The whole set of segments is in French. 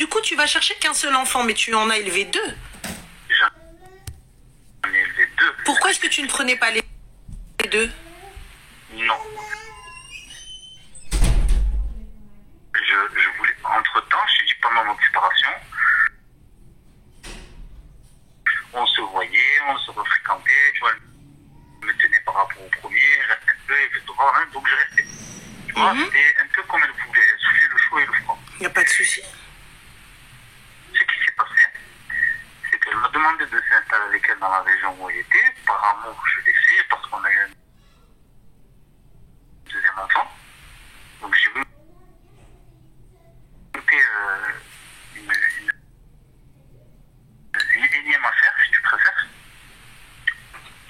Du coup, tu vas chercher qu'un seul enfant, mais tu en as élevé deux. J'en ai élevé deux. Pourquoi est-ce que tu ne prenais pas les deux? Non. Je voulais, entre-temps, je t'ai dit pendant notre séparation, on se voyait, on se refréquentait, tu vois, je me tenais par rapport au premier, je restais un peu, il fait droit, hein, donc je restais. Tu vois, c'était un peu comme elle voulait, souffler le chaud et le froid. Il n'y a pas de souci. Ce qui s'est passé, c'est qu'elle m'a demandé de s'installer avec elle dans la région où elle était. Par amour, je l'ai fait parce qu'on a eu un deuxième enfant. Donc j'ai voulu une énième affaire, si tu préfères.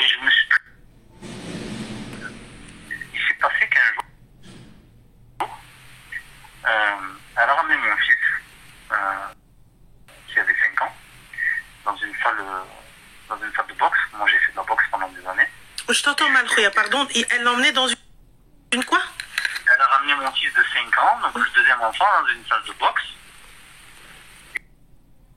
Et je me suis... Il s'est passé qu'un jour, elle a ramené mon fils, qui avait 5 ans, dans une salle de boxe. Moi, j'ai fait de la boxe pendant des années. Je t'entends mal, Rouya, pardon. Et elle l'a emmené dans une quoi? Elle a ramené mon fils de 5 ans, donc le deuxième enfant, dans une salle de boxe.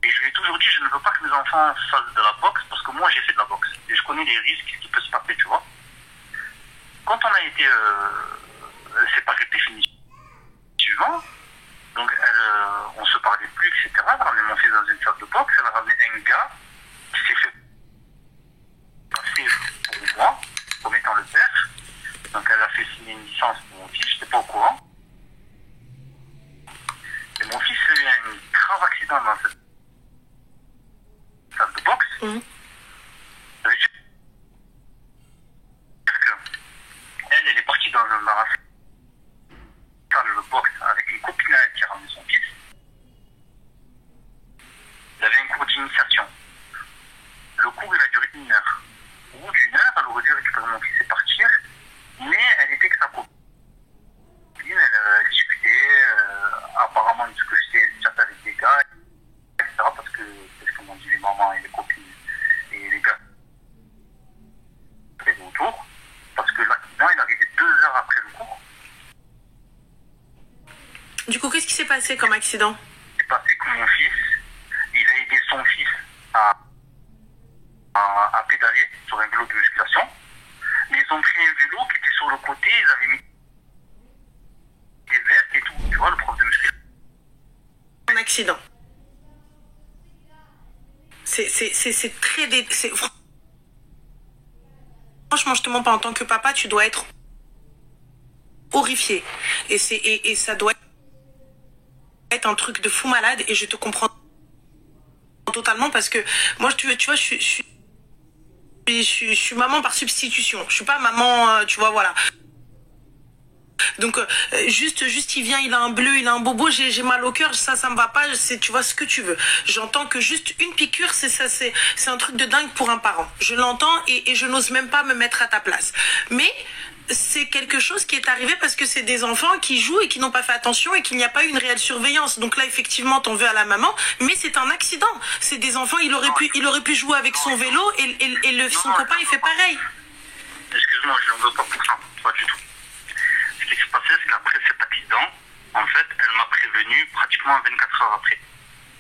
Et je lui ai toujours dit, je ne veux pas que mes enfants fassent de la boxe, parce que moi, j'ai fait de la boxe. Et je connais les risques qui peuvent se passer, tu vois. Quand on a été séparés définitivement, donc on se parlait plus, etc. Elle a ramené mon fils dans une salle de boxe, elle a ramené un gars qui s'est fait passer pour moi, comme étant le père. Donc elle a fait signer une licence pour mon fils, j'étais pas au courant. Et mon fils a eu un grave accident dans cette salle de boxe. Ça veut dire qu'elle est partie dans la salle de boxe avec une copine à elle qui a ramené son fils. Il y avait un cours d'initiation. Le cours, il a duré 1 heure. Au bout d'1 heure, elle aurait dû récupérer mon fils et partir, mais elle était avec sa copine, elle discutait, apparemment de ce que je sais, elle chatte avec des gars, etc. Parce que, comme on dit, les mamans et les copines et les gars étaient autour. Parce que l'accident, il arrivait 2 heures après le cours. Du coup, qu'est-ce qui s'est passé comme accident? C'est passé que mon fils, il a aidé son fils à pédaler sur un vélo de musculation. Mais ils ont pris un vélo qui était sur le côté, ils avaient mis des vestes et tout. Tu vois, le prof de musculation. Un accident. C'est très... Franchement, je te mens pas, en tant que papa, tu dois être horrifié. Et ça doit être un truc de fou malade, et je te comprends totalement, parce que moi, tu vois, je suis maman par substitution. Je suis pas maman, tu vois, voilà. Donc juste il vient, il a un bleu, il a un bobo, j'ai mal au cœur, ça me va pas, tu vois ce que tu veux. J'entends que juste une piqûre, c'est un truc de dingue pour un parent. Je l'entends, et je n'ose même pas me mettre à ta place. Mais c'est quelque chose qui est arrivé parce que c'est des enfants qui jouent et qui n'ont pas fait attention et qu'il n'y a pas eu une réelle surveillance. Donc là, effectivement, t'en veux à la maman, mais c'est un accident. C'est des enfants, il aurait pu jouer avec son vélo, et son copain, il fait pareil. Excuse-moi, je n'en veux pas pour ça, pas du tout. Ce qui s'est passé, c'est qu'après cet accident, en fait, elle m'a prévenu pratiquement 24 heures après.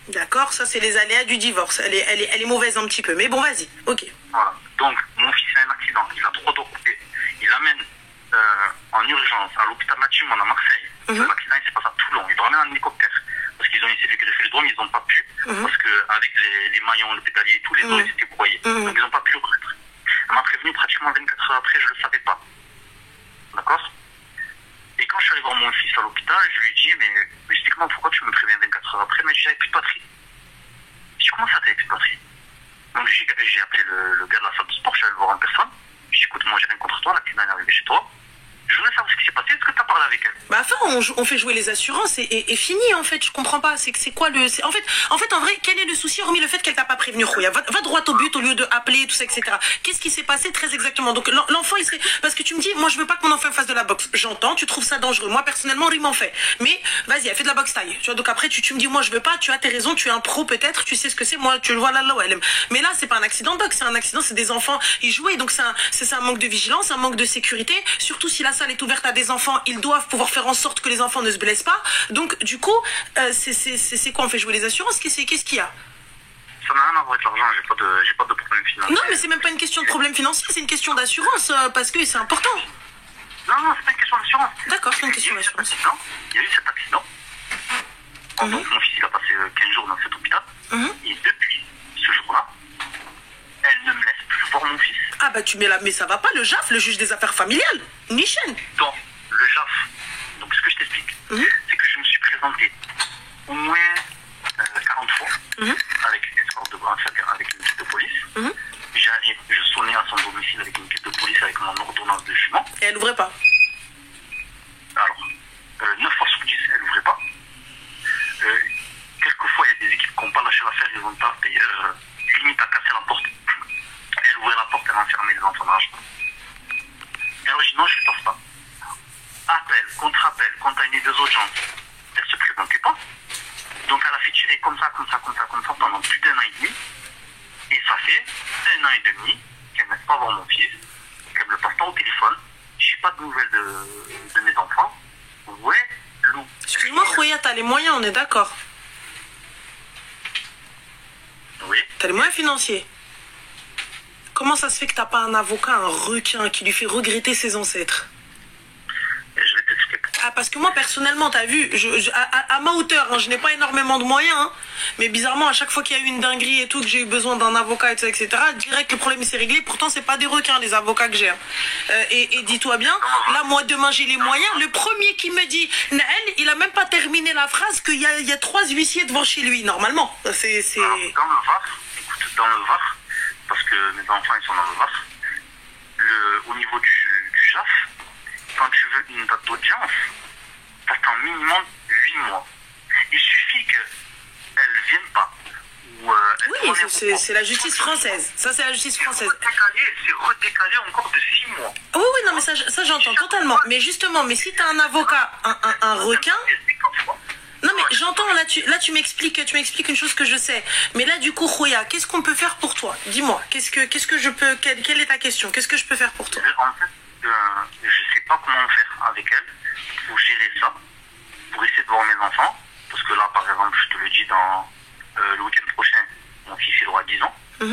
D'accord, ça c'est les aléas du divorce. Elle est mauvaise un petit peu, mais bon, vas-y, ok. Voilà, donc mon fils a un accident, il a 3 doigts coupés. Il l'amène en urgence à l'hôpital Mathieu-Mont à Marseille. L'accident, il s'est passé à Toulon. Ils dormaient en hélicoptère. Parce qu'ils ont essayé de greffer le drôme, ils n'ont pas pu. Parce qu'avec les maillons, le pédalier et tout, les os, ils étaient broyés. Donc ils n'ont pas pu le remettre. Elle m'a prévenu pratiquement 24 heures après, je ne le savais pas. D'accord? Et quand je suis allé voir mon fils à l'hôpital, je lui ai dit, mais explique-moi pourquoi tu me préviens 24 heures après. Mais j'avais plus de batterie. Je dis, comment ça, t'avais plus de batterie? Donc j'ai appelé le gars de la salle de sport, je suis allé le voir en personne. Je dis, écoute, moi j'ai rien contre toi, l'accident est arrivé chez toi. Je voulais savoir ce qui s'est passé, est-ce que tu as parlé avec elle? Bah enfin, on fait jouer les assurances et fini, en fait, je comprends pas. C'est quoi le... En fait, en vrai, quel est le souci, hormis le fait qu'elle t'a pas prévenu, Rouya? Va droit au but au lieu de appeler, tout ça, etc. Qu'est-ce qui s'est passé très exactement? Donc l'enfant, il serait... Parce que tu me dis, moi je veux pas que mon enfant fasse de la boxe. J'entends, tu trouves ça dangereux. Moi, personnellement, il m'en fait. Mais vas-y, elle fait de la boxe taille. Tu vois, donc après, tu me dis, moi je veux pas, tu as tes raisons, tu es un pro peut-être, tu sais ce que c'est, moi, tu le vois là, mais là, c'est pas un accident de boxe, c'est un accident, c'est des enfants, ils jouaient, donc c'est un manque de vigilance, un manque de sécurité, surtout si la la salle est ouverte à des enfants, ils doivent pouvoir faire en sorte que les enfants ne se blessent pas. Donc, du coup, c'est quoi? On fait jouer les assurances? Qu'est-ce qu'il y a? Ça n'a rien à voir avec l'argent, j'ai pas de problème financier. Non, mais c'est même pas une question de problème financier, c'est une question d'assurance, parce que c'est important. Non, c'est pas une question d'assurance. D'accord, c'est une question d'assurance. Il y a eu cet accident. Donc, mon fils, il a passé 15 jours dans cet hôpital. Et depuis ce jour-là, elle ne me laisse plus voir mon fils. Ah bah tu mets là, mais ça va pas, le JAF, le juge des affaires familiales, Nichen. Donc, le JAF, donc ce que je t'explique, c'est que je me suis présenté au moins 40 fois avec une escorte avec une équipe de police. J'allais, je sonnais à son domicile avec une équipe de police avec mon ordonnance de jugement. Et elle ouvrait pas. Alors, 9 fois sur 10, elle n'ouvrait pas. Quelquefois, il y a des équipes qui n'ont pas lâché l'affaire, ils ont pas payé, limite à casser la porte. Elle ouvrait la porte, elle enfermait les enfants dans la chambre. Et alors, je dis non, je ne passe pas. Appel, contre-appel, compagnie des audiences. Elle ne se présentait pas. Donc, elle a fait tirer comme ça pendant plus d'1 an et demi. Et ça fait 1 an et demi qu'elle n'aime pas voir mon fils, qu'elle ne me passe pas au téléphone. Je n'ai pas de nouvelles de mes enfants. Ouais, Lou. Excuse-moi, Khoya, t'as les moyens, on est d'accord. Oui. T'as les moyens financiers. Comment ça se fait que t'as pas un avocat, un requin, qui lui fait regretter ses ancêtres? Et je vais t'expliquer. Ah, parce que moi, personnellement, t'as vu, à ma hauteur, hein, je n'ai pas énormément de moyens, hein, mais bizarrement, à chaque fois qu'il y a eu une dinguerie et tout, que j'ai eu besoin d'un avocat, etc., direct, le problème s'est réglé. Pourtant, c'est pas des requins, les avocats que j'ai. Hein. Et dis-toi bien, là, moi, demain, j'ai les moyens. Le premier qui me dit, Naël, il a même pas terminé la phrase qu'il y a 3 huissiers devant chez lui, normalement. C'est... Dans le VAR, écoute, dans le VAR, parce que mes enfants, ils sont dans le VAR, au niveau du JAF, quand tu veux une date d'audience, t'attends minimum 8 mois. Il suffit qu'elle ne vienne pas. Oui, c'est la justice française. Ça, c'est la justice française. C'est redécalé encore de 6 mois. Oui, non, mais ça j'entends totalement. Mais justement, mais si t'as un avocat, un requin... Non, mais j'entends, là tu m'expliques une chose que je sais. Mais là, du coup, Khoya, qu'est-ce qu'on peut faire pour toi? Dis-moi, qu'est-ce que je peux... Quelle est ta question? Qu'est-ce que je peux faire pour toi? En fait, je sais pas comment faire avec elle pour gérer ça, pour essayer de voir mes enfants, parce que là, par exemple, je te le dis, dans le week-end prochain, mon fils il aura 10 ans, et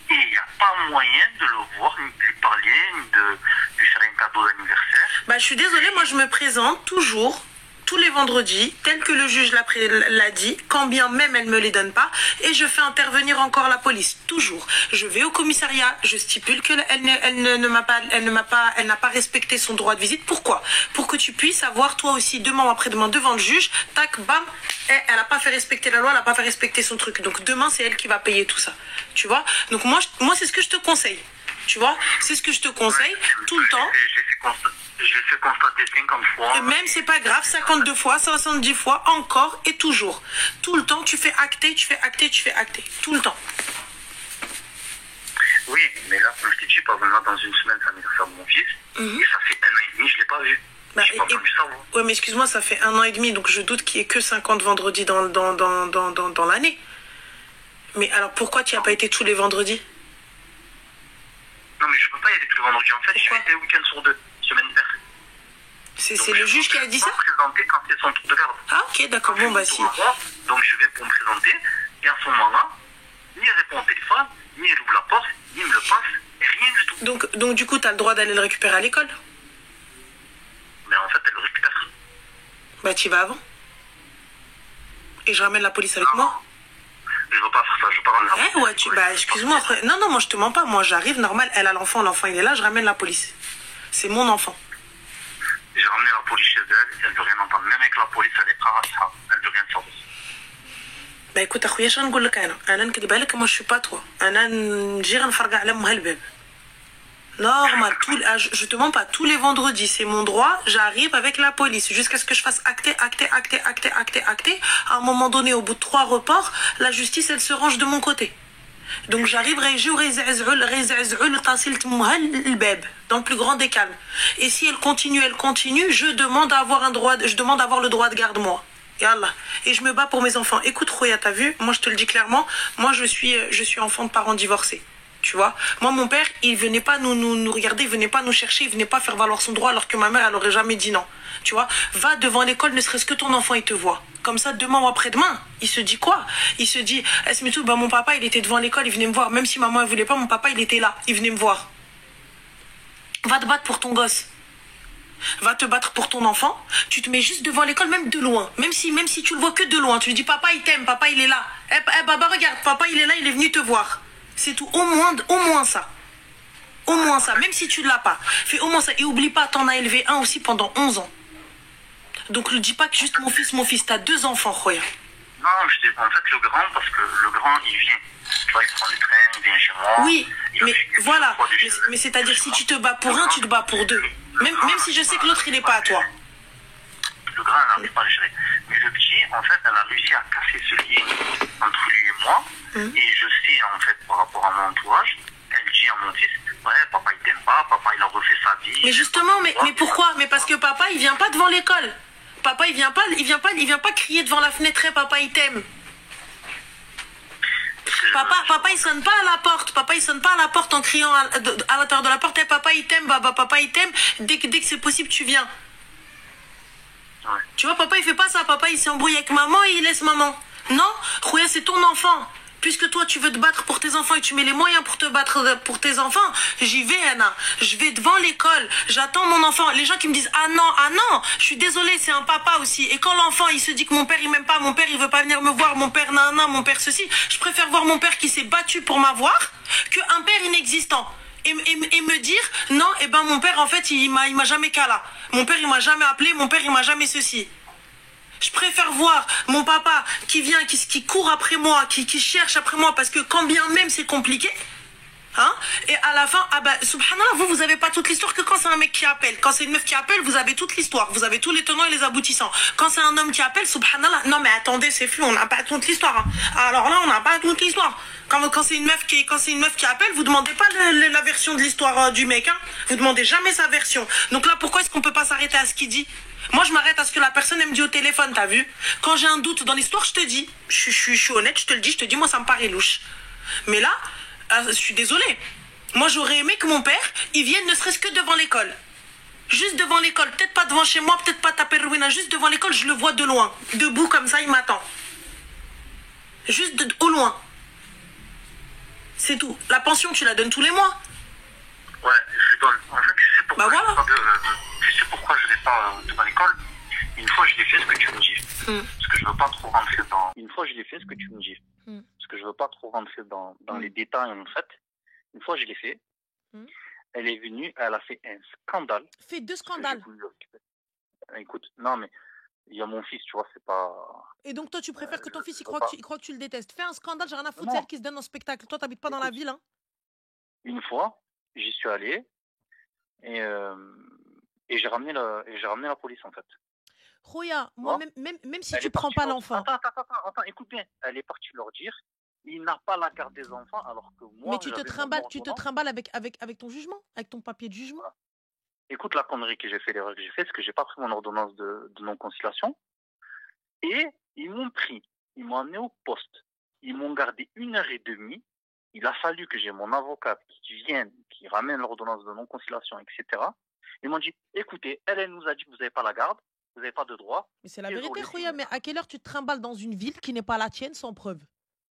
il n'y a pas moyen de le voir, ni de lui parler, ni de lui faire un cadeau d'anniversaire. Bah, je suis désolée, moi je me présente toujours, tous les vendredis, tel que le juge l'a dit, quand bien même elle ne me les donne pas, et je fais intervenir encore la police, toujours. Je vais au commissariat, je stipule qu'elle n'a pas respecté son droit de visite. Pourquoi? Pour que tu puisses avoir toi aussi demain ou après-demain devant le juge, tac, bam, elle n'a pas fait respecter la loi, elle n'a pas fait respecter son truc. Donc demain, c'est elle qui va payer tout ça. Tu vois? Donc moi c'est ce que je te conseille. Tu vois? C'est ce que je te conseille, tout le temps. Je fais constater 50 fois. Et même, c'est pas grave, 52 fois, 70 fois, encore et toujours. Tout le temps, tu fais acter. Tout le temps. Oui, mais là, comme je t'ai dit, par exemple, dans une semaine, c'est l'anniversaire de mon fils. Et ça fait 1 an et demi, je ne l'ai pas vu. Bah, je n'ai pas entendu ça, moi. Ouais, mais excuse-moi, ça fait 1 an et demi, donc je doute qu'il n'y ait que 50 vendredis dans l'année. Mais alors, pourquoi tu n'y as pas été tous les vendredis? Non, mais je ne peux pas y aller tous les vendredis. En fait, je vais été un week-end sur 2, semaine paire. C'est le juge qui a dit ça? Je vais me présenter quand c'est son tour de garde. Ah, ok, d'accord, bon, bah si. Donc, je vais pour me présenter, et à ce moment-là, ni elle répond au téléphone, ni elle ouvre la porte, ni elle me le passe, et rien du tout. Donc du coup, tu as le droit d'aller le récupérer à l'école? Mais en fait, elle le récupère. Bah, tu y vas avant. Et je ramène la police avec moi? Je veux pas faire ça, je veux pas ramener la police. Ouais, bah, excuse-moi. Non, moi, je te mens pas. Moi, j'arrive, normal, elle a l'enfant il est là, je ramène la police. C'est mon enfant. J'ai ramené la police chez elle veut rien entendre. Même avec la police, elle est pas elle veut rien savoir. Bah écoute, أخويا شنو نقول لك أنا نكذب عليك, moi je suis pas toi. أنا نجي غنفرقع على أمها الباب. Normal, je te mens pas, tous les vendredis, c'est mon droit, j'arrive avec la police, jusqu'à ce que je fasse acter. À un moment donné, au bout de 3 reports, la justice, elle se range de mon côté. Donc j'arrive, dans le plus grand des calmes. Et si elle continue, je demande à avoir le droit de garde, moi. Et je me bats pour mes enfants. Écoute, Khoya, t'as vu? Moi, je te le dis clairement, moi, je suis enfant de parents divorcés. Tu vois, moi, mon père, il venait pas nous regarder, il venait pas nous chercher, il venait pas faire valoir son droit alors que ma mère, elle aurait jamais dit non. Tu vois, va devant l'école, ne serait-ce que ton enfant, il te voit. Comme ça, demain ou après-demain, il se dit quoi? Il se dit, Esmitou, bah, mon papa, il était devant l'école, il venait me voir. Même si maman, elle voulait pas, mon papa, il était là, il venait me voir. Va te battre pour ton gosse. Va te battre pour ton enfant. Tu te mets juste devant l'école, même de loin. Même si tu le vois que de loin. Tu lui dis, papa, il t'aime, papa, il est là. Baba, regarde, papa, il est là, il est venu te voir. C'est tout. Au moins ça. Au moins ça. Même si tu ne l'as pas. Fais au moins ça. Et oublie pas, t'en as élevé un aussi pendant 11 ans. Donc ne dis pas que juste mon fils. T'as 2 enfants, Khoya. Non, en fait, le grand, parce que le grand, il vient. Tu vois, il prend le train, il vient chez moi. Oui, mais voilà. Mais c'est-à-dire, si tu te bats pour un, tu te bats pour 2. Même si je sais que l'autre, il n'est pas à toi. Le grand, elle n'arrive pas à le gérer. Mais le petit, en fait, elle a réussi à casser ce lien entre lui et moi. Et je sais, en fait, par rapport à mon entourage, elle dit à mon fils, ouais, papa, il t'aime pas, papa, il a refait sa vie. Mais justement, mais pourquoi? Mais parce que papa, il vient pas devant l'école. Papa, il vient pas crier devant la fenêtre, hey, papa, il t'aime. Papa, il sonne pas à la porte. Papa, il sonne pas à la porte en criant à l'intérieur de la porte, hey, papa, il t'aime, papa, il t'aime. Dès que c'est possible, tu viens. Ouais. Tu vois, papa, il fait pas ça. Papa, il s'est embrouillé avec maman et il laisse maman. Non, Khouya, c'est ton enfant. Puisque toi, tu veux te battre pour tes enfants et tu mets les moyens pour te battre pour tes enfants, j'y vais, Anna. Je vais devant l'école. J'attends mon enfant. Les gens qui me disent, ah non, je suis désolée, c'est un papa aussi. Et quand l'enfant, il se dit que mon père, il m'aime pas, mon père, il veut pas venir me voir, mon père, mon père, ceci, je préfère voir mon père qui s'est battu pour m'avoir qu'un père inexistant. Et me dire, non, mon père, en fait, il m'a jamais cala. Mon père, il m'a jamais appelé, mon père, il m'a jamais ceci. Je préfère voir mon papa qui vient, qui court après moi, qui cherche après moi, parce que quand bien même c'est compliqué, hein, et à la fin, subhanallah, vous avez pas toute l'histoire que quand c'est un mec qui appelle. Quand c'est une meuf qui appelle, vous avez toute l'histoire, vous avez tous les tenants et les aboutissants. Quand c'est un homme qui appelle, subhanallah, non mais attendez, c'est flou, on n'a pas toute l'histoire. Hein. Alors là, on n'a pas toute l'histoire. Quand c'est une meuf qui appelle, vous demandez pas la version de l'histoire du mec, hein. Vous demandez jamais sa version. Donc là, pourquoi est-ce qu'on peut pas s'arrêter à ce qu'il dit? Moi, je m'arrête à ce que la personne elle me dit au téléphone, t'as vu? Quand j'ai un doute dans l'histoire, je te dis. Je suis honnête, je te le dis, moi, ça me paraît louche. Mais là, je suis désolée. Moi, j'aurais aimé que mon père, il vienne ne serait-ce que devant l'école. Juste devant l'école. Peut-être pas devant chez moi, peut-être pas taper Rwina. Juste devant l'école, je le vois de loin. Debout comme ça, il m'attend. Juste au loin. C'est tout. La pension, tu la donnes tous les mois. Ouais, je lui donne. En fait, tu sais pourquoi, voilà. tu sais pourquoi je vais pas devant l'école. Une fois, je l'ai fait ce que tu me dis. Parce que je veux pas trop rentrer dans... Une fois, je l'ai fait ce que tu me dis. Parce que je veux pas trop rentrer dans les détails, en fait. Une fois, je l'ai fait. Elle est venue, elle a fait un scandale. Fait 2 scandales. Écoute, non, mais il y a mon fils, tu vois, c'est pas... Et donc, toi, tu préfères que ton fils, il croit que tu le détestes. Fais un scandale, j'ai rien à foutre, c'est elle qui se donne en spectacle. Toi, t'habites pas dans la ville, hein. Une fois, j'y suis allé et j'ai ramené la police, en fait. Khoya, moi, même si tu prends pas l'enfant... Attends, écoute bien. Elle est partie leur dire, il n'a pas la garde des enfants, alors que moi... Mais tu te trimbales avec ton jugement, avec ton papier de jugement. Voilà. Écoute la connerie que j'ai fait, l'erreur que j'ai fait, c'est que j'ai pas pris mon ordonnance de non-conciliation. Et ils m'ont amené au poste. Ils m'ont gardé 1h30. Il a fallu que j'ai mon avocat qui vienne, qui ramène l'ordonnance de non-conciliation, etc. Ils m'ont dit, écoutez, elle nous a dit que vous n'avez pas la garde, vous n'avez pas de droit. Mais c'est la vérité, Khoya, mais à quelle heure tu te trimbales dans une ville qui n'est pas la tienne sans preuve?